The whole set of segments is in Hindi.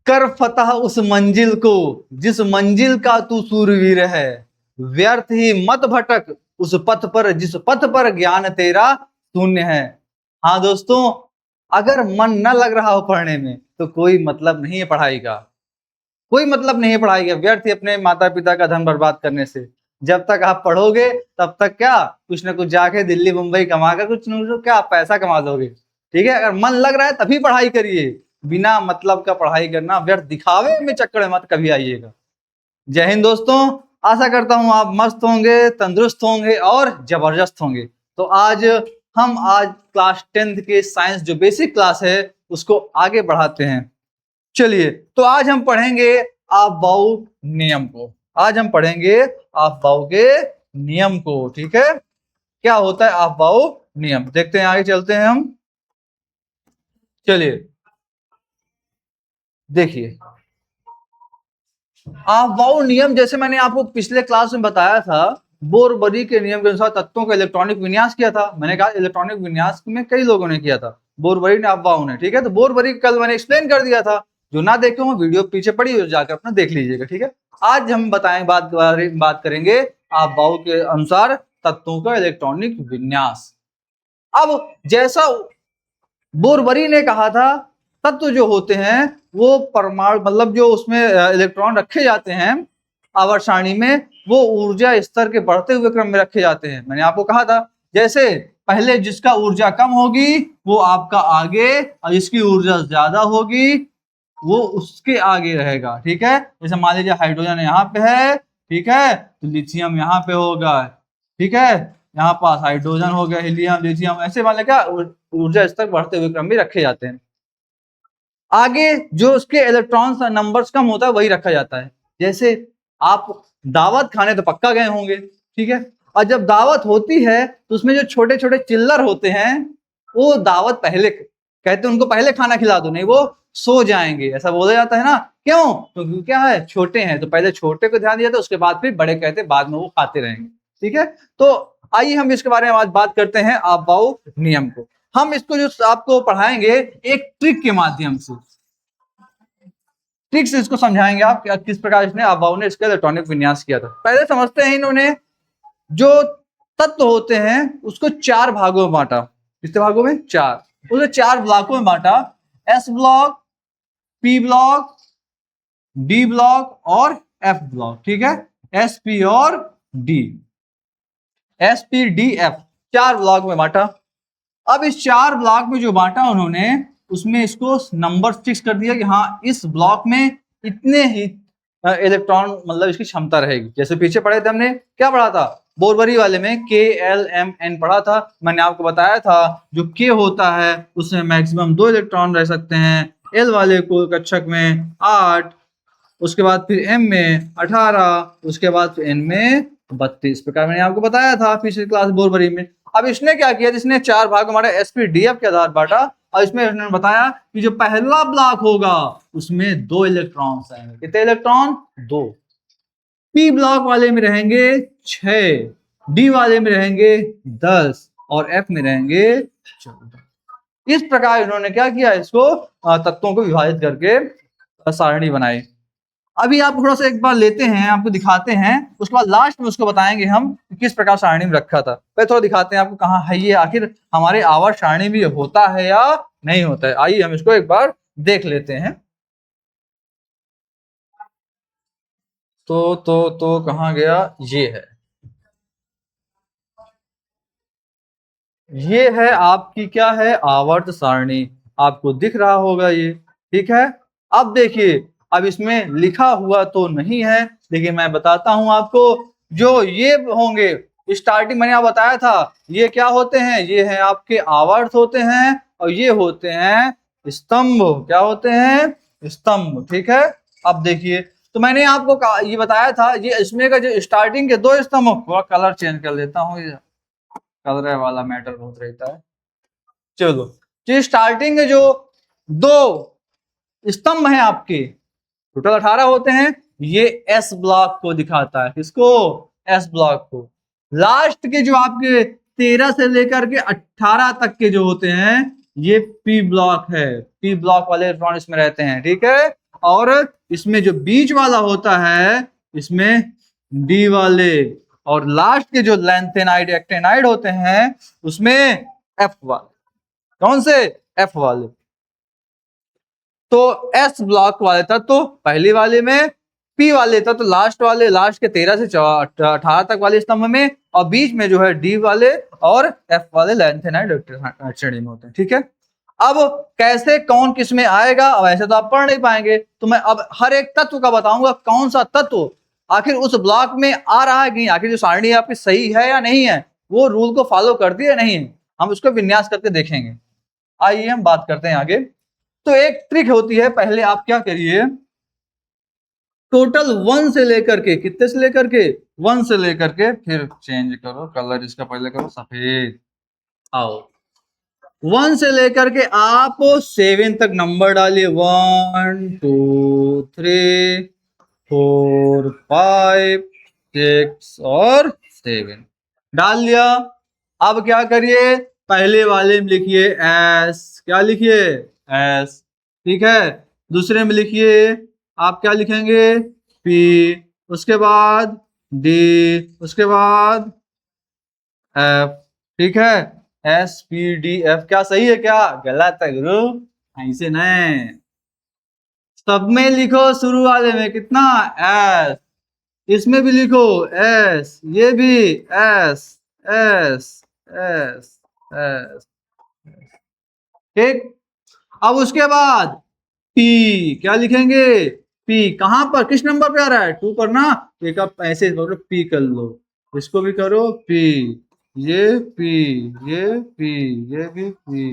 कर फतह उस मंजिल को जिस मंजिल का तू सूरवीर है, व्यर्थ ही मत भटक उस पथ पर जिस पथ पर ज्ञान तेरा शून्य है। हाँ दोस्तों, अगर मन न लग रहा हो पढ़ने में तो कोई मतलब नहीं है पढ़ाई का, कोई मतलब नहीं है पढ़ाई का। व्यर्थ ही अपने माता पिता का धन बर्बाद करने से। जब तक आप पढ़ोगे तब तक क्या कुछ ना कुछ जाके दिल्ली मुंबई कमा कर कुछ न कुछ क्या पैसा कमा लोगे। ठीक है, अगर मन लग रहा है तभी पढ़ाई करिए, बिना मतलब का पढ़ाई करना, व्यर्थ दिखावे में चक्कर में मत कभी आइएगा। जय हिंद दोस्तों, आशा करता हूं आप मस्त होंगे, तंदुरुस्त होंगे और जबरदस्त होंगे। तो आज क्लास 10th के साइंस जो बेसिक क्लास है उसको आगे बढ़ाते हैं। चलिए, तो आज हम पढ़ेंगे आप बाउ नियम को। आज हम पढ़ेंगे आप बाउ के नियम को। ठीक है, क्या होता है आप बाउ नियम, देखते हैं, आगे चलते हैं हम। चलिए देखिए, आप नियम जैसे मैंने आपको पिछले क्लास में बताया था, बोरबरी के नियम के अनुसार तत्वों का इलेक्ट्रॉनिक विन्यास किया था। मैंने कहा इलेक्ट्रॉनिक विन्यास में कई लोगों ने किया था, बोरबरी ने, अफवाह ने। ठीक है, तो बोरबरी कल मैंने एक्सप्लेन कर दिया था, जो ना देखे हो वीडियो पीछे पड़ी हो जाकर अपना देख लीजिएगा। ठीक है, आज हम बात करेंगे अफवाह के अनुसार तत्वों का इलेक्ट्रॉनिक विन्यास। अब जैसा बोरबरी ने कहा था, तत्व जो होते हैं वो परमाणु, मतलब जो उसमें इलेक्ट्रॉन रखे जाते हैं आवर्त सारणी में, वो ऊर्जा स्तर के बढ़ते हुए क्रम में रखे जाते हैं। मैंने आपको कहा था, जैसे पहले जिसका ऊर्जा कम होगी वो आपका आगे, और जिसकी ऊर्जा ज्यादा होगी वो उसके आगे रहेगा। ठीक है, जैसे मान लीजिए हाइड्रोजन यहाँ पे है, ठीक है, तो लिथियम यहाँ पे होगा। ठीक है, यहाँ पास हाइड्रोजन हो गया, हीलियम, लिथियम, ऐसे वाले क्या ऊर्जा स्तर बढ़ते हुए क्रम में रखे जाते हैं। आगे जो उसके इलेक्ट्रॉन्स नंबर्स कम होता है वही रखा जाता है। जैसे आप दावत खाने तो पक्का गए होंगे, ठीक है, और जब दावत होती है तो उसमें जो छोटे छोटे चिल्लर होते हैं वो दावत पहले कहते हैं उनको पहले खाना खिला दो, नहीं वो सो जाएंगे, ऐसा बोला जाता है ना। क्यों? क्योंकि क्या है, छोटे हैं तो पहले छोटे को ध्यान दिया था, उसके बाद फिर बड़े कहते बाद में वो खाते रहेंगे। ठीक है, तो आइए हम इसके बारे में आज बात करते हैं अफबाउ नियम को। हम इसको जो आपको पढ़ाएंगे एक ट्रिक के माध्यम से, ट्रिक से इसको समझाएंगे आप किस प्रकार इसने अफबाउ ने इसका इलेक्ट्रॉनिक विन्यास किया था। पहले समझते हैं, इन्होंने जो तत्व होते हैं उसको 4 भागों में बांटा। कितने भागों में? 4। उसे 4 ब्लॉकों में बांटा, S block, P block, D block और एफ ब्लॉक। ठीक है, एस पी और D, S P D F, 4 block में बांटा। अब इस 4 ब्लॉक में जो बांटा उन्होंने, उसमें इसको नंबर फिक्स कर दिया कि हाँ इस ब्लॉक में इतने ही इलेक्ट्रॉन, मतलब इसकी क्षमता रहेगी। जैसे पीछे पढ़े थे हमने, क्या पढ़ा था बोरबरी वाले में, के एल एम एन पढ़ा था। मैंने आपको बताया था जो के होता है उसमें मैक्सिमम 2 इलेक्ट्रॉन रह सकते हैं, एल वाले को कक्षक में 8, उसके बाद फिर एम में 18, उसके बाद फिर एन में 32 प्रकार मैंने आपको बताया था पिछली क्लास बोरबरी में। अब इसने क्या किया, जिसने 4 भाग हमारे एसपीडीएफ के आधार बांटा, और इसमें इसने बताया कि जो पहला ब्लॉक होगा उसमें 2 इलेक्ट्रॉन्स आएंगे। कितने इलेक्ट्रॉन? 2। पी ब्लॉक वाले में रहेंगे 6, डी वाले में रहेंगे 10 और एफ में रहेंगे 14। इस प्रकार इन्होंने क्या किया, इसको तत्वों को विभाजित करके सारणी बनाई। अभी आप थोड़ा सा एक बार लेते हैं, आपको दिखाते हैं, उसके बाद लास्ट में उसको बताएंगे हम किस प्रकार सारणी में रखा था। पहले थोड़ा दिखाते हैं आपको कहाँ है ये, आखिर हमारे आवर्त सारणी में होता है या नहीं होता है। आइए हम इसको एक बार देख लेते हैं। तो कहाँ गया, ये है, ये है आपकी क्या है, आवर्त सारणी। आपको दिख रहा होगा ये, ठीक है। अब देखिए, अब इसमें लिखा हुआ तो नहीं है, लेकिन मैं बताता हूं आपको, जो ये होंगे स्टार्टिंग मैंने आपको बताया था, ये क्या होते हैं, ये हैं आपके आवर्त होते हैं, और ये होते हैं स्तंभ। क्या होते हैं? स्तंभ। ठीक है, अब देखिए, तो मैंने आपको ये बताया था, ये इसमें का जो स्टार्टिंग के 2 स्तंभ, थोड़ा कलर चेंज कर लेता हूँ, कलर वाला मैटर बहुत रहता है। चलो, जो स्टार्टिंग के जो 2 स्तंभ हैं आपके, टोटल 18 होते हैं, ये एस ब्लॉक को दिखाता है। किसको? एस ब्लॉक को। लास्ट के जो आपके 13 से लेकर के 18 तक के जो होते हैं, ये पी ब्लॉक है। पी ब्लॉक वाले इलेक्ट्रॉन इसमें रहते हैं। ठीक है, और इसमें जो बीच वाला होता है इसमें डी वाले, और लास्ट के जो लैंथेनाइड एक्टेनाइड होते हैं उसमें एफ वाले। कौन से? एफ वाले। तो एस ब्लॉक वाले तत्व तो पहली वाले में, पी वाले तत्व तो लास्ट वाले, लास्ट के 13 से 18 तक वाले स्तंभ में, और बीच में जो है डी वाले और एफ वाले लैंथेनाइड श्रेणी में होते हैं। ठीक है, अब कैसे कौन किस में आएगा वैसे तो आप पढ़ नहीं पाएंगे, तो मैं अब हर एक तत्व का बताऊंगा कौन सा तत्व आखिर उस ब्लॉक में आ रहा है कि नहीं, आखिर जो सारणी आपकी सही है या नहीं है, वो रूल को फॉलो करती है नहीं है, हम उसको विन्यास करके देखेंगे। आइए हम बात करते हैं आगे। तो एक ट्रिक होती है, पहले आप क्या करिए, टोटल 1 से लेकर के, कितने से लेकर के, 1 से लेकर के, फिर चेंज करो कलर इसका, पहले करो सफेद, आओ 1 से लेकर के आप 7 तक नंबर डालिए, 1 2 3 4 5 6 और 7 डाल लिया। अब क्या करिए, पहले वाले में लिखिए एस, क्या लिखिए, एस। ठीक है, दूसरे में लिखिए आप क्या लिखेंगे, पी, उसके बाद डी, उसके बाद एफ। ठीक है, एस पी डी एफ, क्या सही है क्या गलत है गुरु? ऐसे नहीं, सब में लिखो शुरू वाले में कितना, एस, इसमें भी लिखो एस, ये भी एस एस एस एस। ठीक, अब उसके बाद पी, क्या लिखेंगे, पी कहां पर, किस नंबर पे आ रहा है, 2 पर ना, एक आप ऐसे पी कर लो, इसको भी करो पी, ये पी, ये पी, ये भी पी,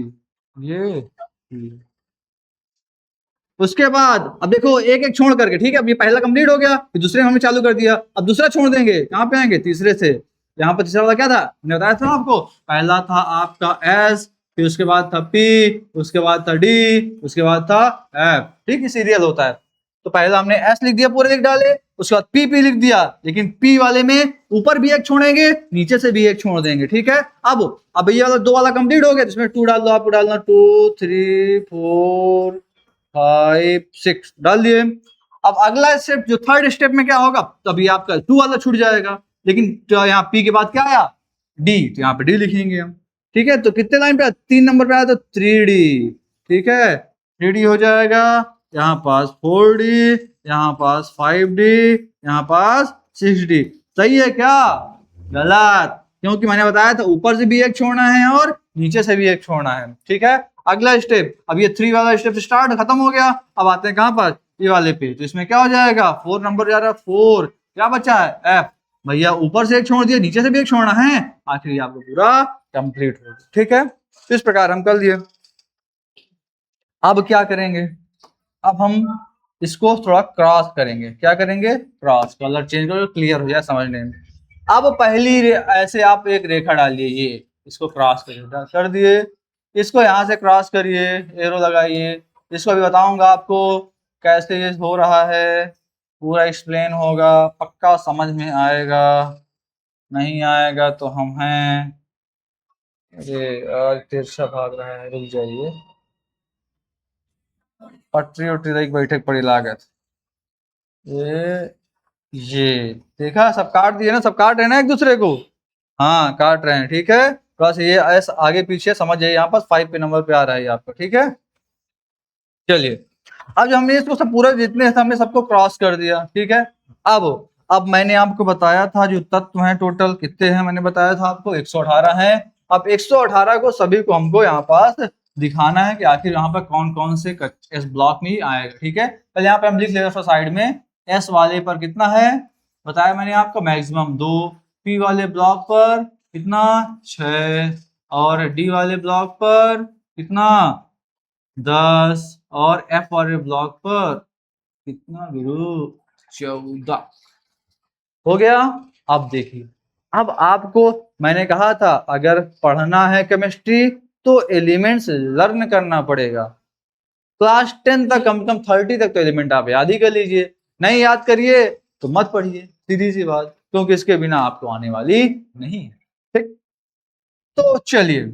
ये पी। उसके बाद अब देखो एक एक छोड़ करके, ठीक है, अब ये पहला कंप्लीट हो गया, फिर दूसरे में हमने चालू कर दिया, अब दूसरा छोड़ देंगे, कहां पे आएंगे, तीसरे से। यहाँ पर तीसरा वाला क्या था, मैंने बताया था आपको, पहला था आपका एस, फिर उसके बाद था पी, उसके बाद था डी, उसके बाद था एफ। ठीक है, सीरियल होता है। तो पहला हमने एस लिख दिया, पूरे लिख डाले, उसके बाद पी लिख दिया, लेकिन पी वाले में ऊपर भी एक छोड़ेंगे, नीचे से भी एक छोड़ देंगे। ठीक है, अब ये वाला 2 वाला कंप्लीट हो गया, इसमें 2 डाल दो, आपको डालना 2 3 4 5 6 डाल दिए। अब अगला स्टेप, जो थर्ड स्टेप में क्या होगा, तभी आपका 2 वाला छूट जाएगा, लेकिन तो यहाँ पी के बाद क्या आया, डी, तो यहाँ पे डी लिखेंगे हम। ठीक है, तो कितने लाइन पे, 3 नंबर पे आया तो 3D। ठीक है, 3D हो जाएगा, यहाँ पास 4D, यहाँ पास 5D, यहाँ पास 6D। सही है क्या गलत? क्योंकि मैंने बताया था ऊपर से भी एक छोड़ना है और नीचे से भी एक छोड़ना है। ठीक है, अगला स्टेप, अब ये 3 वाला स्टेप स्टार्ट खत्म हो गया, अब आते हैं कहां पर, ये वाले पे। तो इसमें क्या हो जाएगा, 4 नंबर जा रहा है, 4 क्या बचा है, एफ। भैया ऊपर से एक छोड़ दिया, नीचे से भी एक छोड़ना है, आखिर आपको पूरा कंप्लीट हो गया। ठीक है, इस प्रकार हम कर लिए। अब क्या करेंगे, अब हम इसको थोड़ा क्रॉस करेंगे, क्या करेंगे, क्रॉस, कलर चेंज करो, क्लियर हो जाए समझने में। अब पहली ऐसे आप एक रेखा डालिए, ये इसको क्रॉस कर दिए, इसको यहां से क्रॉस करिए, एरो लगाइए, इसको अभी बताऊंगा आपको कैसे ये हो रहा है, पूरा एक्सप्लेन होगा, पक्का समझ में आएगा, नहीं आएगा तो हम हैं। अरे आज तिरछा भाग रहा है, रुक जाइए, पटरी उटरी बैठक पड़ी लागत, ये देखा, सब काट दिए ना, सब काट रहे हैं ना एक दूसरे को, हाँ काट रहे हैं। ठीक है, बस ये ऐसा आगे पीछे समझ जाइए, यहाँ पर 5 पे नंबर पे आ रहा है आपका। ठीक है, चलिए, अब जो हमने इसको सब पूरा जितने हमने सबको क्रॉस कर दिया। ठीक है, अब मैंने आपको बताया था जो तत्व हैं टोटल कितने हैं, मैंने बताया था आपको 118 हैं। अब 118 को सभी को हमको यहाँ पास दिखाना है कि आखिर यहाँ पर कौन कौन से इस ब्लॉक में ही आएगा। ठीक है, पहले यहाँ पे हम लिख लेंगे साइड में, एस वाले पर कितना है बताया मैंने आपको, मैक्सिमम 2, पी वाले ब्लॉक पर कितना 6, और डी वाले ब्लॉक पर कितना 10, और एफ वाले ब्लॉक पर कितना गुरु 14 हो गया। अब देखिए, अब आपको मैंने कहा था अगर पढ़ना है केमिस्ट्री तो एलिमेंट्स लर्न करना पड़ेगा। क्लास 10 तक कम से कम 30 तक तो एलिमेंट आप याद ही कर लीजिए, नहीं याद करिए तो मत पढ़िए, सीधी सी बात, क्योंकि इसके बिना आपको आने वाली नहीं है। ठीक, तो चलिए,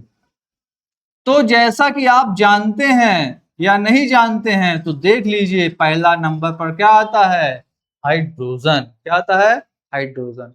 तो जैसा कि आप जानते हैं या नहीं जानते हैं तो देख लीजिए, पहला नंबर पर क्या आता है, हाइड्रोजन। क्या आता है, हाइड्रोजन।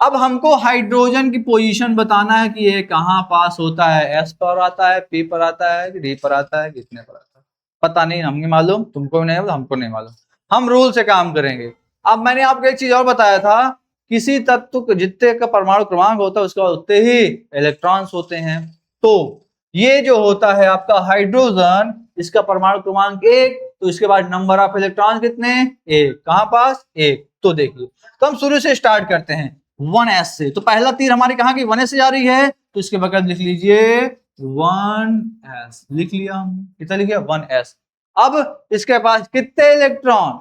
अब हमको हाइड्रोजन की पोजीशन बताना है कि ये कहाँ पास होता है, एस पर आता है, पी पर आता है, कि डी पर आता है, कितने पर आता है, पता नहीं, हमें मालूम, तुमको भी नहीं मालूम, हमको नहीं मालूम, हम रूल से काम करेंगे। अब मैंने आपको एक चीज और बताया था, किसी तत्व को जितने का परमाणु क्रमांक होता है उसका उतने ही इलेक्ट्रॉन्स होते हैं। तो ये जो होता है आपका हाइड्रोजन, इसका परमाणु क्रमांक 1, तो इसके बाद नंबर ऑफ इलेक्ट्रॉन कितने, 1, कहां पास, 1। तो देखिए, तो हम शुरू से स्टार्ट करते हैं 1s से। तो पहला तीर हमारी कहां की, 1s से जा रही है, तो इसके बगल लिख लीजिए 1s, लिख लिया हम, कितना लिख लिया, 1s। अब इसके पास कितने इलेक्ट्रॉन,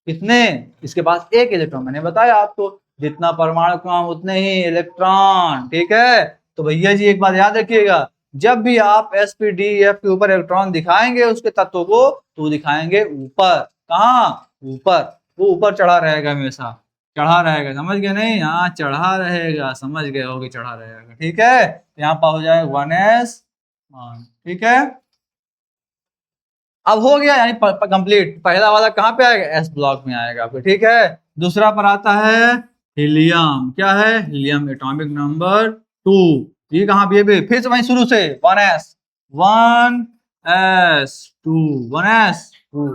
कितने, इसके पास 1 इलेक्ट्रॉन, मैंने बताया आपको, जितना परमाणु क्रमांक उतने ही इलेक्ट्रॉन, ठीक है। तो भैया जी एक बात याद रखिएगा, जब भी आप sp,d,e,f के ऊपर इलेक्ट्रॉन दिखाएंगे उसके तत्वों को, तो दिखाएंगे ऊपर, कहाँ, ऊपर, वो ऊपर चढ़ा रहेगा, हमेशा चढ़ा रहेगा, समझ गए नहीं, हाँ चढ़ा रहेगा, समझ गए होगे, चढ़ा रहेगा, ठीक है। यहाँ पर हो जाए 1s, ठीक है। अब हो गया यानी कंप्लीट, पहला वाला कहाँ पे आएगा, एस ब्लॉक में आएगा आपको, ठीक है। दूसरा पर आता है हीलियम, क्या है, हीलियम एटॉमिक नंबर 2, ये कहाँ पे, फिर से वहीं शुरू से 1s 1s 2 1s 2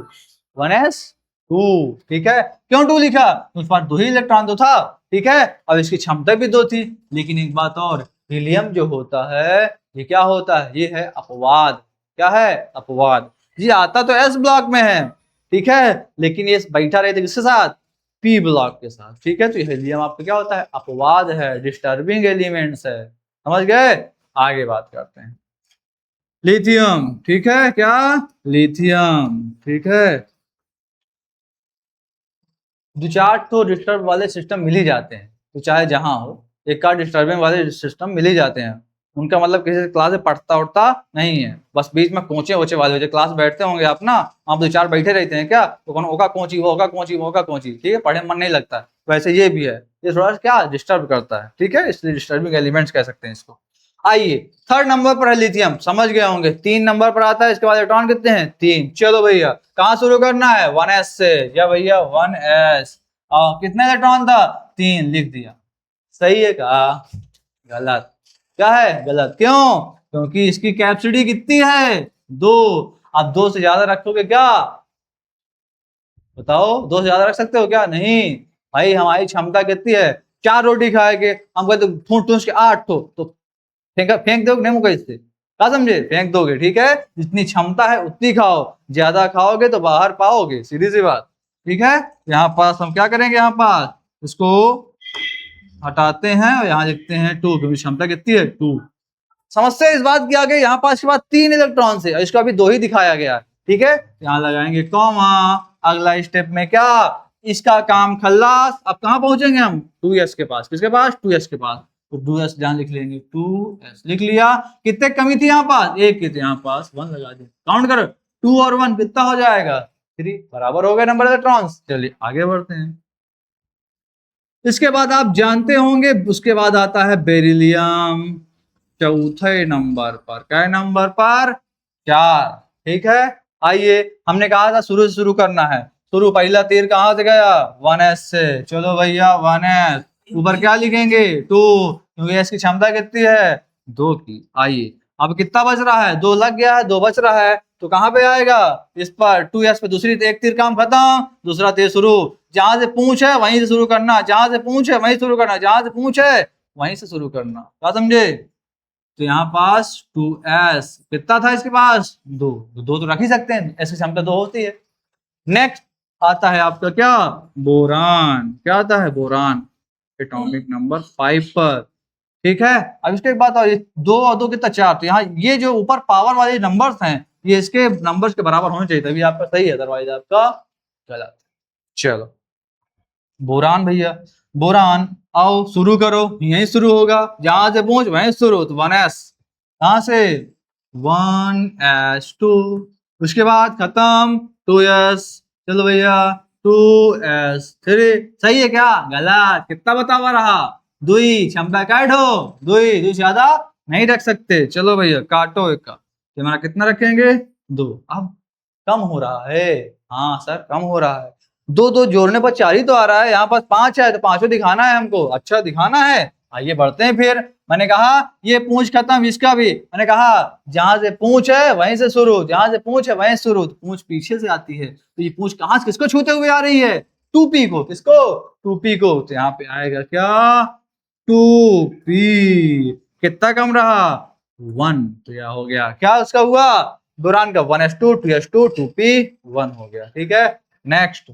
1s 2, ठीक है। क्यों 2 लिखा, उस पास 2 ही इलेक्ट्रॉन तो था, ठीक है। अब इसकी क्षमता भी 2 थी, लेकिन एक बात और, हीलियम जो होता है ये क्या होता है, ये है अपवाद, क्या है, अपवाद। ये आता तो एस ब्लॉक में है, ठीक है, लेकिन ये बैठा रहता किसके साथ, पी ब्लॉक के साथ, ठीक है। तो हीलियम आपका क्या होता है, अपवाद है, डिस्टर्बिंग एलिमेंट्स है, समझ गए। आगे बात करते हैं लिथियम, ठीक है, क्या, लिथियम, ठीक है। 2-4 तो डिस्टर्ब वाले सिस्टम मिल ही जाते हैं, तो चाहे जहां हो, एक का डिस्टर्बिंग वाले सिस्टम मिल ही जाते हैं, उनका मतलब किसी क्लास में पढ़ता उठता नहीं है, बस बीच में कोचे वोचे वाले जो क्लास बैठते होंगे आप ना, आप 2-4 बैठे रहते हैं क्या, तो कौन ओका कोची, वो ओका कोची, वो ओका कोची, ठीक है, पढ़ने में मन नहीं लगता, वैसे ये भी है, ये थोड़ा सा क्या डिस्टर्ब करता है, ठीक है, इसलिए डिस्टर्बिंग एलिमेंट्स कह सकते हैं इसको। आइए थर्ड नंबर पर है लिथियम, समझ गए होंगे, 3 नंबर पर आता है, इसके बाद इलेक्ट्रॉन कितने हैं, 3। चलो भैया कहाँ शुरू करना है, 1s से, या भैया 1s, कितने इलेक्ट्रॉन था, 3, लिख दिया, सही है कहा, गलत, क्या है, गलत, क्यों, क्योंकि इसकी कैपेसिटी कितनी है, 2। आप 2 से ज्यादा रखोगे क्या, बताओ, 2 से ज्यादा रख सकते हो क्या, नहीं भाई, हमारी क्षमता कितनी है, 4 रोटी खाएंगे हम, कहते फूट के 8 तो फेंक दोगे नहीं मुझे, इससे क्या समझे, फेंक दोगे, ठीक है। जितनी क्षमता है उतनी खाओ, ज्यादा खाओगे तो बाहर पाओगे, सीधी सी बात, ठीक है। यहाँ पास हम क्या करेंगे, यहाँ पास इसको हटाते हैं और यहाँ लिखते हैं 2, क्योंकि क्षमता कितनी है, 2। समस्या इस बात की आ गई, यहाँ पास के बाद 3 इलेक्ट्रॉन से, इसका अभी 2 ही दिखाया गया, ठीक है। यहाँ लगाएंगे कॉमा, अगला स्टेप में क्या, इसका काम खल्लास। अब कहाँ पहुंचेंगे हम, 2s के पास, किसके पास, 2s के पास, तो 2s जहां लिख लेंगे, 2s लिख लिया। कितने कमी थी यहाँ पास, 1 की थी, यहाँ पास 1 लगा दिया, काउंट करो, 2 और 1 कितना हो जाएगा, 3, बराबर हो गए नंबर इलेक्ट्रॉन्स। चलिए आगे बढ़ते हैं। इसके बाद आप जानते होंगे, उसके बाद आता है बेरिलियम, चौथे नंबर पर, क्या नंबर पर, 4, ठीक है। आइए, हमने कहा था शुरू से शुरू करना है, शुरू पहला तीर कहां से गया, 1s से, चलो भैया 1s, ऊपर क्या लिखेंगे, 2, क्योंकि एस की क्षमता कितनी है, 2 की। आइए, अब कितना बच रहा है, 2 लग गया है, 2 बच रहा है, तो कहां पे आएगा, इस पर 2s पे, दूसरी एक तीर काम खत्म, दूसरा तीर शुरू, जहां से पूछ है वहीं से शुरू करना, जहां से पूछ है वहीं शुरू करना, जहां से पूछ है वहीं से शुरू करना, क्या समझे। तो यहाँ पास 2s, कितना था इसके पास, 2, 2 तो रख ही सकते हैं, ऐसी क्षमता 2 होती है। नेक्स्ट आता है आपका क्या, बोरान, क्या आता है, बोरान एटॉमिक नंबर 5 पर, ठीक है। अब इसके एक बात और, 2 और 2 कितना, 4, तो यहाँ ये जो ऊपर पावर वाले नंबर्स हैं, ये इसके नंबर्स के बराबर होने चाहिए, तभी आपका सही है, अदरवाइज आपका गलत। चलो बोरान भैया, बोरान आओ शुरू करो, यहीं शुरू होगा, जहां से पूछ वहीं शुरू, तो 1s, कहां से 1s 2, उसके बाद खत्म 2s, चलो भैया 2s 3, सही है क्या, गलत, कितना बतावा रहा, 2, क्षमता काटो, 2 से ज्यादा नहीं रख सकते, चलो भैया काटो एक का, हमारा कितना रखेंगे, 2। अब कम हो रहा है, हाँ सर कम हो रहा है। 2 2 जोड़ने पर 4 ही तो आ रहा है, यहाँ पास 5 है तो पांचों दिखाना है हमको। अच्छा दिखाना है, आइए बढ़ते हैं फिर। मैंने कहा ये पूंछ खत्म, इसका भी मैंने कहा जहां से पूंछ है वहीं से शुरू, जहां से पूंछ है वहीं से शुरू। तो पूंछ पीछे से आती है, तो ये पूंछ कहां से किसको छूते हुए आ रही है? 2p को। किसको? 2p को। तो यहाँ पे आएगा क्या? 2p। कितना कम रहा? 1। तो यह हो गया क्या उसका हुआ? बोरान का 1s2 2s2 2p 1 हो गया। ठीक है, नेक्स्ट।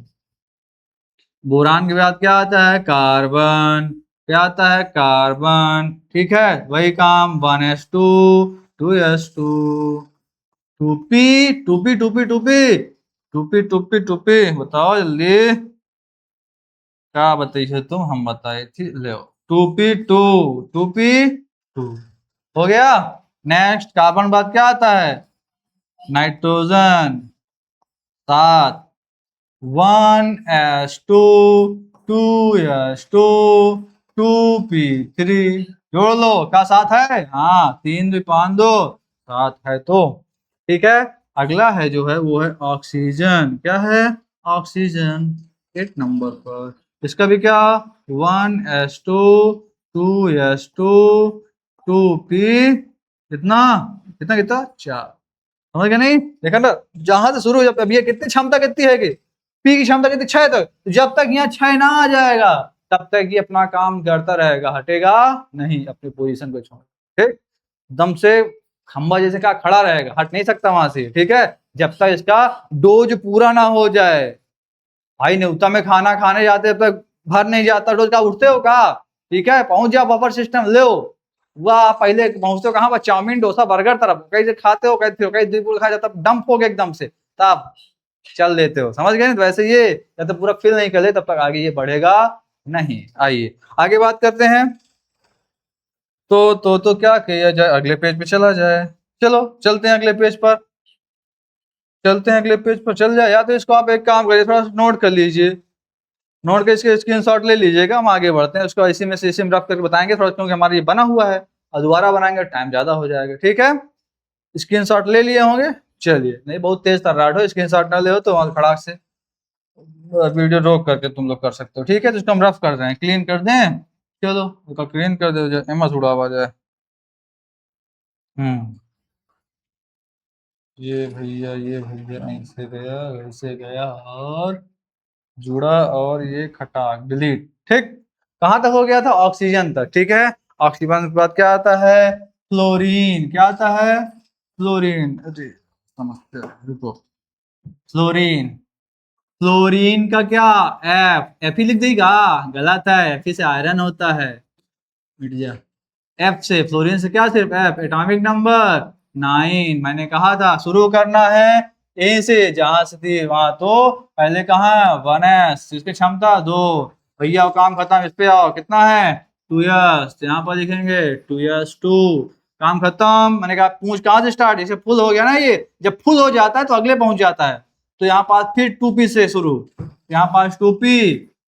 बोरान के बाद क्या आता है? कार्बन। क्या आता है? कार्बन। ठीक है, वही काम 1s2 2s2 2p 2p 2p 2p 2p 2p 2p। बताओ जल्दी, क्या बताइए तुम? हम बताए थी, ले 2p2 2p2 हो गया। नेक्स्ट, कार्बन बाद क्या आता है? नाइट्रोजन 7 1s2 2s2 2p3 जोड़ लो। क्या 7 है? हाँ, 3 2 5 2 7 है। तो ठीक है, अगला है जो है वो है ऑक्सीजन। क्या है? ऑक्सीजन 8 नंबर पर। इसका भी क्या? 1s2 2s2 2p कितना कितना कितना 4। समझ गए नहीं? देखा ना, जहां से शुरू हो जाता है। अब ये कितनी क्षमता कितनी है? पी की क्षमता कितनी? 6 तक। तो जब तक यहाँ 6 ना आ जाएगा तब तक ये अपना काम करता रहेगा, हटेगा नहीं अपनी पोजीशन को छोड़। ठीक, दम से खंबा जैसे का खड़ा रहेगा, हट नहीं सकता वहां से। ठीक है, जब तक इसका डोज पूरा ना हो जाए। भाई न्यूता में खाना खाने जाते तब तक भर नहीं जाता डोज का, उठते हो का? ठीक है, पहुंच जाओ बफर सिस्टम ले। वाह, पहले पहुंचते हो कहां पर? चाउमीन डोसा बर्गर तरफ, कहीं से खाते हो, कहीं कहीं दूर खा जाता, डंप हो गया एकदम से, तब चल देते हो। समझ गए? तो वैसे ये जब तक पूरा फिल नहीं कर ले तब तक आगे ये बढ़ेगा नहीं। आइए आगे बात करते हैं। तो क्या किया जाए? अगले पेज पे चला जाए। चलो चलते हैं अगले पेज पर। चलते हैं अगले पेज पर, चल जाए। या तो इसको आप एक काम करिए, थोड़ा नोट कर लीजिए। नोट के इसके स्क्रीनशॉट ले लीजिएगा। हम आगे बढ़ते हैं, उसको इसी में से इसी में रख करके बताएंगे थोड़ा, क्योंकि हमारा ये बना हुआ है और दोबारा बनाएंगे टाइम ज्यादा हो जाएगा। ठीक है, स्क्रीनशॉट ले लिए होंगे। चलिए, नहीं बहुत तेज तर्राट हो, स्क्रीनशॉट ना ले हो तो खड़ाक से वीडियो रोक करके तुम लोग कर सकते हो। ठीक है, तो इसको हम रफ कर रहे हैं, क्लीन कर दें। चलो उसका क्लीन कर दो, एमएस उड़ावा जाए। हम्म, ये भैया ऐसे गया, ऐसे गया और जुड़ा, और ये खटाक डिलीट। ठीक, कहां तक हो गया था? ऑक्सीजन तक। ठीक है, ऑक्सीजन के बाद क्या आता है? फ्लोरीन। क्या आता है? फ्लोरीन। अरे समझते हैं, रुको। फ्लोरीन। फ्लोरीन का क्या? एफ। एफ ही लिख देगा? गलत है, एफ ही से आयरन होता है। मिट जा। एफ से, फ्लोरीन से क्या? सिर्फ एफ। Atomic number 9। मैंने कहा था शुरू करना है ए से, जहां से थी वहां। तो पहले कहा 1s, इसकी क्षमता 2। भैया वो काम खत्म, इस पे आओ। कितना है? 2s, यहाँ पर लिखेंगे 2s2। काम खत्म। मैंने कहा पूछ कहां से स्टार्ट? इसे फुल हो गया ना, ये जब फुल हो जाता है तो अगले पहुंच जाता है। तो यहाँ पास फिर 2p से शुरू। यहाँ पास 2p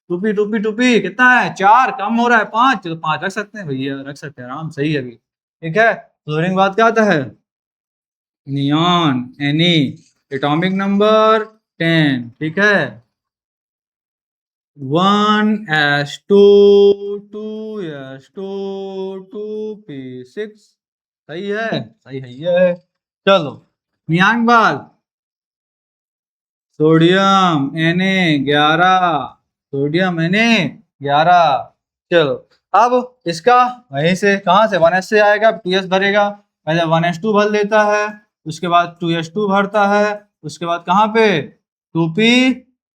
2p 2p 2p कितना है? 4। कम हो रहा है 5, तो 5 रख सकते हैं भैया, रख सकते हैं आराम, सही है अभी। ठीक है, फ्लोरीन बाद क्या आता है? नियॉन। एनी। Atomic number 10। ठीक है, 1s2 2s2 2p6। सही है, सही है ये। चलो नियांग बाल सोडियम Na11। Sodium Na11। चलो अब इसका वहीं से, कहां से? 1s से आएगा, 2s भरेगा। पहले 1s2 भर लेता है, उसके बाद 2s2 भरता है, उसके बाद कहां पे? 2p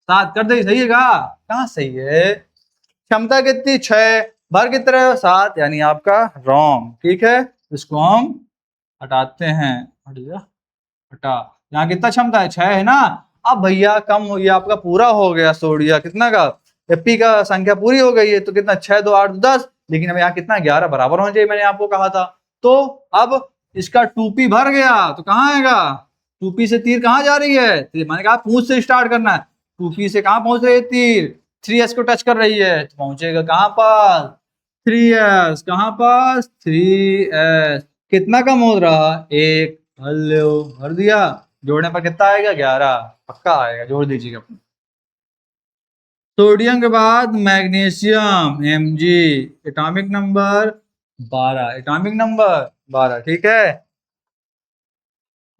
7 कर दे। सही है का? कहाँ सही है? क्षमता कितनी? 6, भर कितने रहे हो? 7, यानी आपका रॉन्ग। ठीक है, इसको हम हटाते हैं। हट जा, हटा। यहाँ कितना क्षमता है? 6 है ना। अब भैया कम हो गया, आपका पूरा हो गया सोडिया। कितना का? एपी का संख्या पूरी हो गई है, तो कितना? 6 2 8 10। लेकिन अब यहाँ कितना? 11 बराबर होना चाहिए, मैंने आपको कहा था। तो अब इसका 2p भर गया, तो कहाँ आएगा? 2p से तीर कहाँ जा रही है? तीर मैंने कहा पूंछ से स्टार्ट करना है। 2p से कहाँ पहुंच रही है तीर? 3s को टच कर रही है, तो पहुंचेगा कहाँ पास? 3s। कहाँ पास? 3s। कितना कम हो रहा? 1। भर लो, भर दिया। जोड़ने पर कितना आएगा 11, पक्का आएगा, जोड़ दीजिएगा। सोडियम के बाद magnesium Mg, atomic number 12, atomic number 12, ठीक है।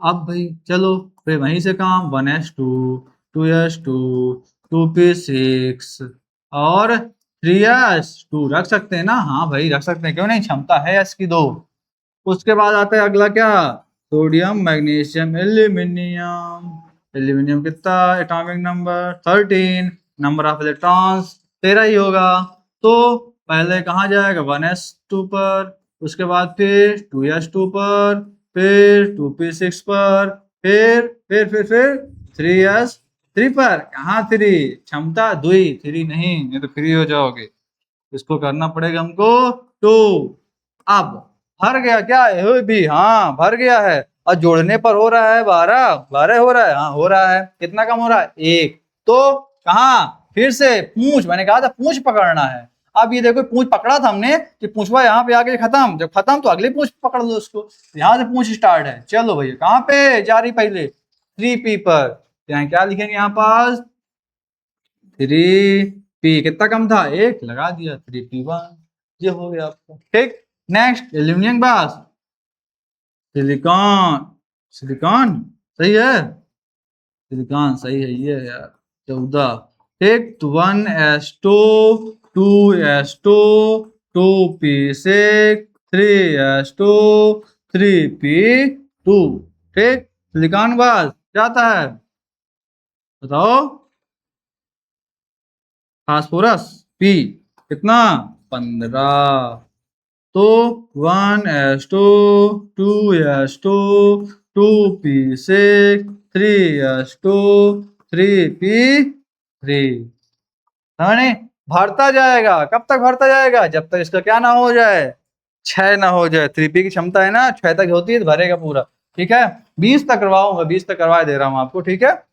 अब भाई चलो फिर वहीं से काम 1s2 2s2 2p6 और 3s2 रख सकते हैं ना? हाँ भाई रख सकते हैं, क्यों नहीं, क्षमता है s की 2। उसके बाद आता है अगला क्या, सोडियम मैग्नीशियम एल्यूमिनियम। एल्यूमिनियम कितना, atomic number 13, number of electrons 13 ही होगा। तो पहले कहाँ जाएगा 1s2 पर, उसके बाद फिर 2s2 पर, फिर 2p6 पर, फिर 3s3 पर। कहाँ 3, क्षमता 2, 3 नहीं, ये तो फ्री हो जाओगे। इसको करना पड़ेगा हमको 2। अब भर गया क्या ये भी, हाँ भर गया है। और जोड़ने पर हो रहा है 12, 12 हो रहा है, हाँ हो रहा है। कितना कम हो रहा है 1। तो कहाँ, फिर से पूंछ, मैंने कहा था पूंछ पकड़ना है। अब ये देखो पूंछ पकड़ा था हमने कि पूंछवा यहाँ पे आके खत्म, जब खत्म तो अगली पूंछ पकड़ लो उसको। यहाँ से पूंछ स्टार्ट है। चलो भैया कहाँ पे जा रही, पहले 3p पर, यहाँ क्या लिखेंगे, यहाँ पास 3p, कितना कम था 1, लगा दिया 3p1, ये हो गया आपका, ठीक। नेक्स्ट एल्यूमिनियम बास, सिलिकॉन, सिलिकॉन सही है, सिलिकॉन सही है ये यार, 14, ठीक। तो 1s2 2s2 2p6 3s2 3p2, ठीक। सिलिकॉन बास क्या आता है बताओ, फास्फोरस पी, कितना 15। तो 1s2 2s2 2p6 3s2 3p3, समझे? भरता जाएगा, कब तक भरता जाएगा, जब तक इसका क्या ना हो जाए, क्षय ना हो जाए। 3p की क्षमता है ना 6 तक होती है, तो भरेगा पूरा, ठीक है। 20 तक करवाऊंगा, 20 तक करवा दे रहा हूँ आपको, ठीक है।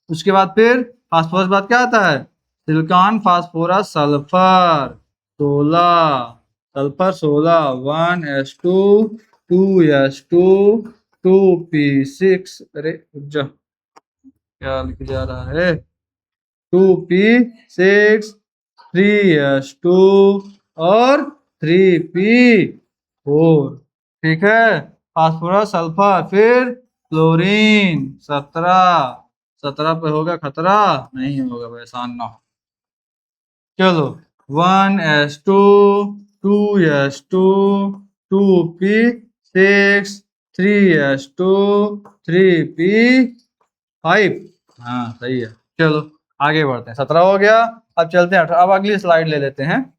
उसके बाद फिर फास्फोरस बाद क्या आता है, silicon phosphorus sulphur 16, sulphur 16, 1s2 2s2 2p6, अरे रुक जा, क्या लिख जा रहा है, 2p6 3s2 और 3p4, ठीक है। फास्फोरस सल्फर, फिर क्लोरीन 17, 17 पे होगा खतरा, नहीं होगा भाई, आसान ना हो। चलो 1s2 2s2 2p6 3s2 3p5, हाँ सही है। चलो आगे बढ़ते हैं, 17 हो गया। अब चलते हैं 18, अब अगली स्लाइड ले लेते हैं।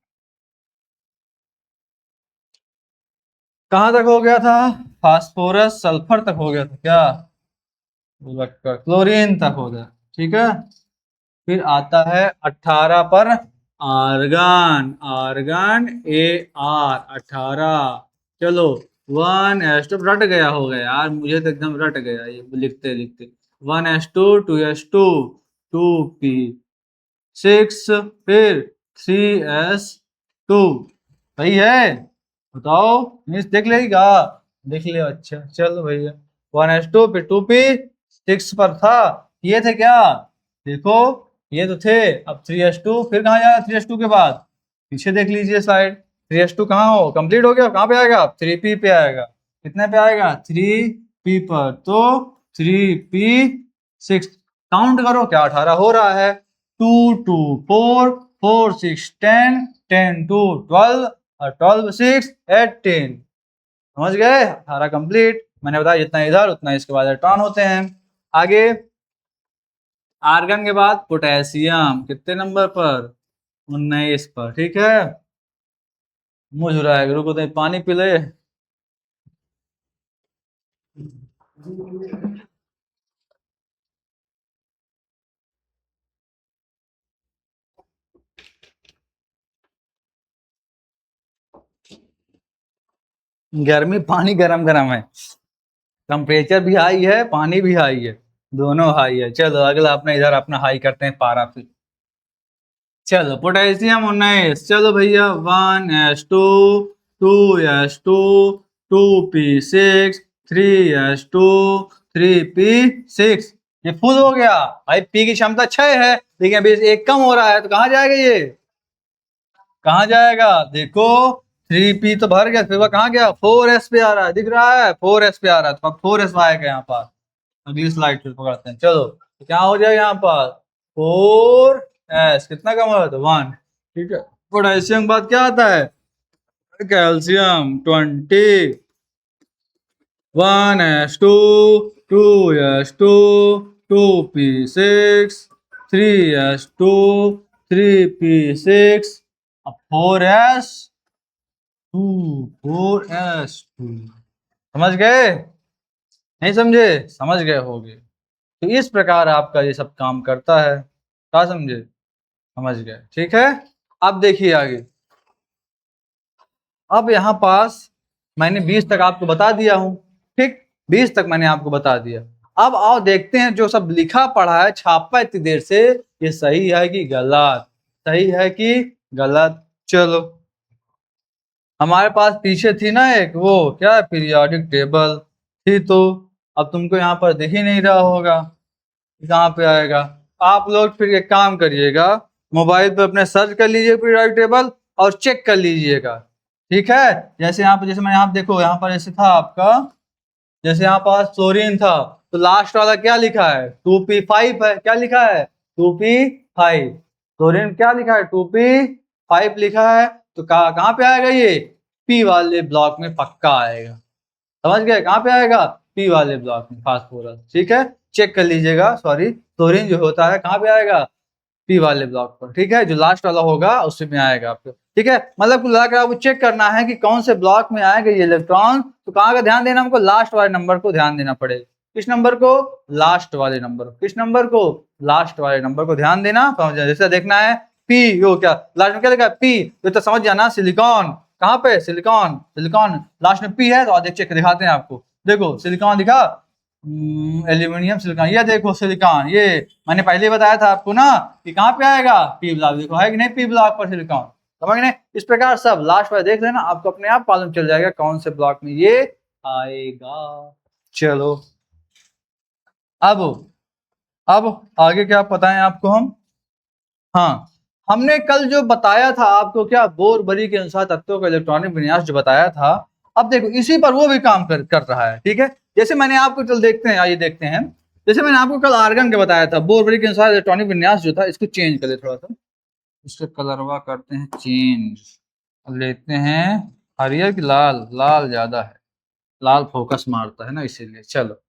कहाँ तक हो गया था, फास्फोरस सल्फर तक हो गया था क्या, क्लोरीन तक हो गया, ठीक है। फिर आता है 18 पर आर्गन, आर्गन Ar18। चलो 1s2, रट गया होगा यार, मुझे तो एकदम रट गया ये लिखते लिखते। 1s2 2s2 2p6 फिर 3s2, सही है, बताओ मिस देख लेगा, देख लियो, अच्छा चलो भैया। 1s2 फिर 2p6 पर था, ये थे क्या, देखो ये तो थे। अब 3s2 फिर कहाँ जाएगा, 3s2 के बाद पीछे देख लीजिए साइड, 3s2 कहाँ हो, कंप्लीट हो गया, कहाँ पे आएगा, 3p पे आएगा। कितने पे आएगा, 3p पर, तो 3p6, काउंट करो क्या 18 हो रहा है, 2 2 4 4 6 10 10 2 12 और 12 6 18, समझ गए, 18 कंप्लीट। मैंने बताया जितना इधर उतना इसके बाद इलेक्ट्रॉन होते हैं। आगे आर्गन के बाद पोटेशियम, कितने नंबर पर, 19 पर, ठीक है। मुझ रहा है, रुको तो पानी पी ले। गर्मी, पानी गरम गरम है, टेम्परेचर भी हाई है, पानी भी हाई है, दोनों हाई है। चलो अगला अपना इधर अपना हाई करते हैं पारा फिर। चलो पोटेशियम 19, चलो भैया 1s2 2s2 2p6 3s2 3p6। ये फुल हो गया भाई, पी की क्षमता 6 है लेकिन अभी एक कम हो रहा है, तो कहाँ जाएगा ये, कहाँ जाएगा, देखो 3p तो भर गया, फिर वह कहाँ गया, 4s पे आ रहा है, दिख रहा है 4s पे आ रहा है, तो अब 4s आएगा यहाँ पर। अगली स्लाइड पे पकड़ते हैं, चलो तो क्या हो जाएगा यहाँ पर 4s, कितना कम होगा तो 1, ठीक है। पोटेशियम के बाद क्या आता है, calcium 20, 1s2, 2s2, 2p6, 3s2, 3p6, अब 4s2, 4s2, समझ गए, नहीं समझे, समझ गए होगे। तो इस प्रकार आपका ये सब काम करता है, क्या समझे, समझ गए, ठीक है। अब देखिए आगे, अब यहाँ पास मैंने 20 तक आपको बता दिया हूं, ठीक, 20 तक मैंने आपको बता दिया। अब आओ देखते हैं जो सब लिखा पढ़ा है, छापा इतनी देर से, ये सही है कि गलत, सही है कि गलत। चलो, हमारे पास पीछे थी ना एक वो क्या, पीरियोडिक टेबल थी, तो अब तुमको यहाँ पर दिख ही नहीं रहा होगा, कहाँ पे आएगा। आप लोग फिर एक काम करिएगा, मोबाइल पे अपने सर्च कर लीजिए पीरियोडिक टेबल और चेक कर लीजिएगा, ठीक है। जैसे यहाँ पे, जैसे मैं यहाँ देखो, यहाँ पर ऐसे था आपका, जैसे यहाँ पास क्लोरीन था, तो लास्ट वाला क्या लिखा है, 2p5 है, क्या लिखा है 2p5। क्लोरीन क्या लिखा है 2p5 लिखा है, तो कहाँ पे आएगा ये, पी वाले ब्लॉक में पक्का आएगा, समझ गए, कहाँ पे आएगा, पी वाले ब्लॉक में, फास्फोरस, ठीक है। चेक कर लीजिएगा, सॉरी क्लोरीन जो होता है कहाँ पे आएगा, पी वाले ब्लॉक पर, ठीक है, जो लास्ट वाला होगा उसी में आएगा आपको, ठीक है। मतलब कुल मिलाकर आपको चेक करना है कि कौन से ब्लॉक में आएगा ये इलेक्ट्रॉन, तो कहाँ का ध्यान देना, हमको लास्ट वाले नंबर को ध्यान देना पड़ेगा। किस नंबर को, लास्ट वाले नंबर को, किस नंबर को, लास्ट वाले नंबर को ध्यान देना, समझ जाए। जैसे देखना है पी, यो क्या लास्ट में क्या लिखा है पी, तो समझ जाना सिलिकॉन, कहाँ पे सिलिकॉन, सिलिकॉन लास्ट में पी है, तो आज चेक दिखाते हैं आपको, देखो सिलिकॉन दिखा, एल्यूमिनियम सिलिकॉन, ये देखो सिलिकॉन, ये मैंने पहले ही बताया था आपको ना कि कहाँ पे आएगा, पी ब्लॉक, देखो है कि नहीं पी ब्लॉक पर सिलिकॉन, समझ गए। इस प्रकार सब लास्ट वाले देख लेना, आपको अपने आप मालूम चल जाएगा कौन से ब्लॉक में ये आएगा। चलो, अब आगे क्या बताएं आपको हम, हाँ, हमने कल जो बताया था आपको, क्या बोर-बरी के अनुसार तत्वों का इलेक्ट्रॉनिक विन्यास जो बताया था, अब देखो इसी पर वो भी काम कर रहा है, ठीक है। जैसे मैंने आपको, चल देखते हैं, आइए देखते हैं, जैसे मैंने आपको कल आर्गन के बताया था, बोर-बरी के अनुसार इलेक्ट्रॉनिक विन्यास जो था, इसको चेंज कर ले थोड़ा सा, इसका कलरवा करते हैं चेंज, लेते हैं हरियर की लाल, लाल ज्यादा है, लाल फोकस मारता है ना इसीलिए। चलो,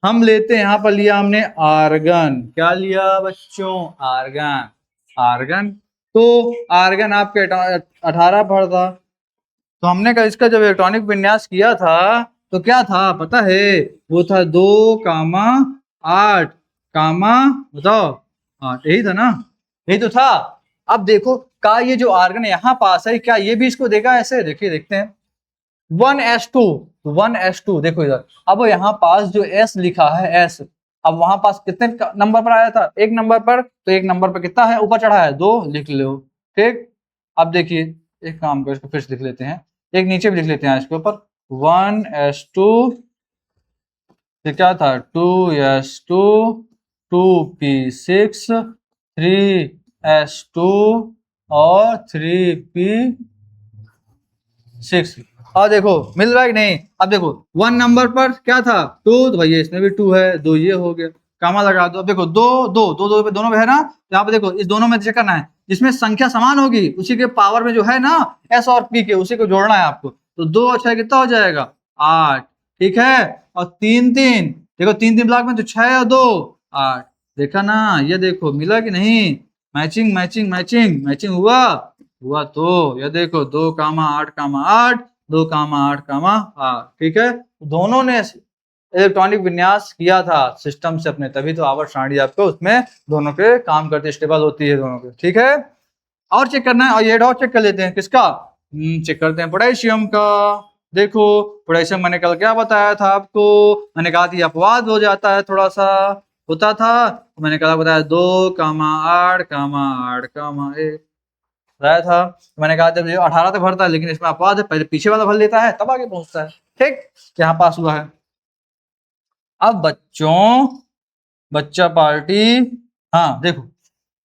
हम लेते हैं, यहाँ पर लिया हमने आर्गन, क्या लिया बच्चों, आर्गन, आर्गन, तो आर्गन आपके 18 पर था, तो हमने कहा इसका जब इलेक्ट्रॉनिक विन्यास किया था तो क्या था पता है, वो था 2,8, बताओ 8, यही था ना, यही तो था। अब देखो का ये जो आर्गन यहाँ पास है, क्या ये भी इसको देगा ऐसे, देखिए देखते हैं, 1s2, 1s2 देखो इधर, अब यहाँ पास जो s लिखा है s, अब वहां पास कितने नंबर पर आया था, एक नंबर पर, तो एक नंबर पर कितना है, ऊपर चढ़ा है 2, लिख लो, ठीक। अब देखिए एक काम करो, इसको फिर से लिख लेते हैं, एक नीचे भी लिख लेते हैं इसके ऊपर, 1s2, क्या था 2s2, 2p6, 3s2 और 3p6, और देखो मिल रहा है कि नहीं। अब देखो 1 नंबर पर क्या था 2, तो भैया इसमें भी 2 है, 2 ये हो गया, कामा लगा दो। अब देखो 2 2 2 2 पे दोनों में है ना, तो यहाँ पे देखो इस दोनों में चेक करना है, जिसमें संख्या समान होगी उसी के पावर में जो है ना एस और पी के, उसी को जोड़ना है आपको, तो 2 और 6 कितना हो जाएगा 8, ठीक है। और 3 3 देखो 3 3 ब्लॉक में तो 6 और 2 8, देखा ना, ये देखो मिला कि नहीं, मैचिंग मैचिंग मैचिंग मैचिंग हुआ, तो ये देखो 2 कामा 8 कामा 8, 2 कामा 8 कामा 8, ठीक है। दोनों ने इलेक्ट्रॉनिक विन्यास किया था सिस्टम से अपने, तभी तो आवर्त सारणी आपको उसमें दोनों के काम करते स्टेबल होती है दोनों के, ठीक है। और चेक करना है, और ये और चेक कर लेते हैं किसका, चेक करते हैं पोटेशियम का। देखो पोटेशियम मैंने कल क्या बताया था आपको, मैंने कहा था अपवाद हो जाता है, थोड़ा सा होता था, मैंने कल बताया 2 कामा 8 कामा 8 कामा 1 रहा था, मैंने कहा जब ये 18 तक भरता है, लेकिन इसमें अपवाद है, पहले पीछे वाला भर लेता है तब आगे पहुंचता है, ठीक, यहाँ पास हुआ है। अब बच्चों, बच्चा पार्टी, हाँ देखो,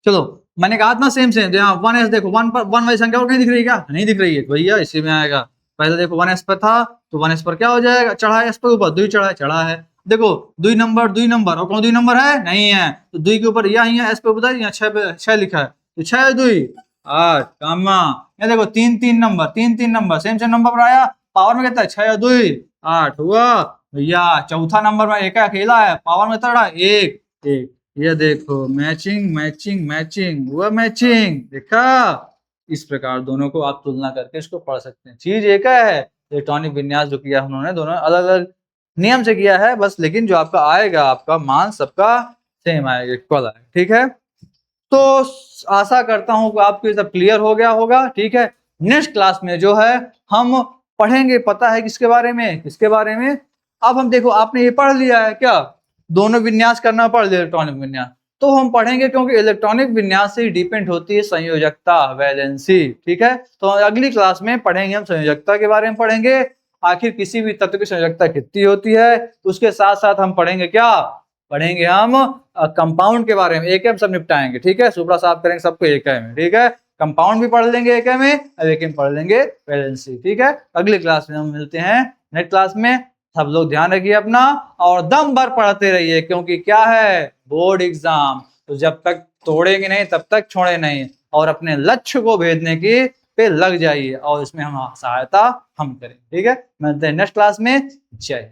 चलो मैंने कहा था ना सेम सेम, यहाँ 1s देखो, 1 वाली संख्या और नहीं दिख रही क्या? नहीं दिख रही है तो भैया इसी में आएगा। पहले देखो 1s पर था तो 1s पर क्या हो जाएगा? चढ़ा है, एस पर ऊपर 2 चढ़ा है। देखो 2 नंबर और कौन 2 नंबर है? नहीं है, तो 2 के ऊपर यहाँ एस पे बताइए, यहाँ 6 पे 6 लिखा है, तो 6 2 8 कामा। यहाँ देखो 3 नंबर सेम सेम नंबर पर आया, पावर में कितना है? 6 2 8 हुआ भैया। चौथा नंबर में एक अकेला है, पावर में कितना है? 1 1। ये देखो मैचिंग मैचिंग मैचिंग हुआ, मैचिंग देखा। इस प्रकार दोनों को आप तुलना करके इसको पढ़ सकते हैं। चीज एक है, इलेक्ट्रॉनिक विन्यास जो किया उन्होंने दोनों अलग अलग नियम से किया है बस, लेकिन जो आपका आएगा, आपका मान सबका सेम आएगा, इक्वल आएगा। ठीक है, तो आशा करता हूं कि आपको ये सब क्लियर हो गया होगा। ठीक है, नेक्स्ट क्लास में जो है हम पढ़ेंगे, पता है किसके बारे में? किसके बारे में? अब हम देखो, आपने ये पढ़ लिया है क्या? दोनों विन्यास करना पड़ लिया, इलेक्ट्रॉनिक विन्यास। तो हम पढ़ेंगे क्योंकि इलेक्ट्रॉनिक विन्यास से डिपेंड होती है संयोजकता, वैलेंसी। ठीक है, तो अगली क्लास में पढ़ेंगे हम संयोजकता के बारे में, पढ़ेंगे आखिर किसी भी तत्व की संयोजकता कितनी होती है। उसके साथ साथ हम पढ़ेंगे क्या? पढ़ेंगे हम कंपाउंड के बारे में। एक हम सब निपटाएंगे। ठीक है, सुपड़ा साफ करेंगे सबको एक में। ठीक है, कंपाउंड भी पढ़ लेंगे एक में, लेकिन पढ़ लेंगे वैलेंसी। ठीक है, अगली क्लास में हम मिलते हैं नेक्स्ट क्लास में। सब लोग ध्यान रखिए अपना और दम भर पढ़ते रहिए, क्योंकि क्या है? Board exam. तो जब तक तोड़ेंगे नहीं तब तक छोड़े नहीं, और अपने लक्ष्य को भेदने की पे लग जाइए, और इसमें हम सहायता हम करें। ठीक है, मिलते हैं नेक्स्ट क्लास में। जय।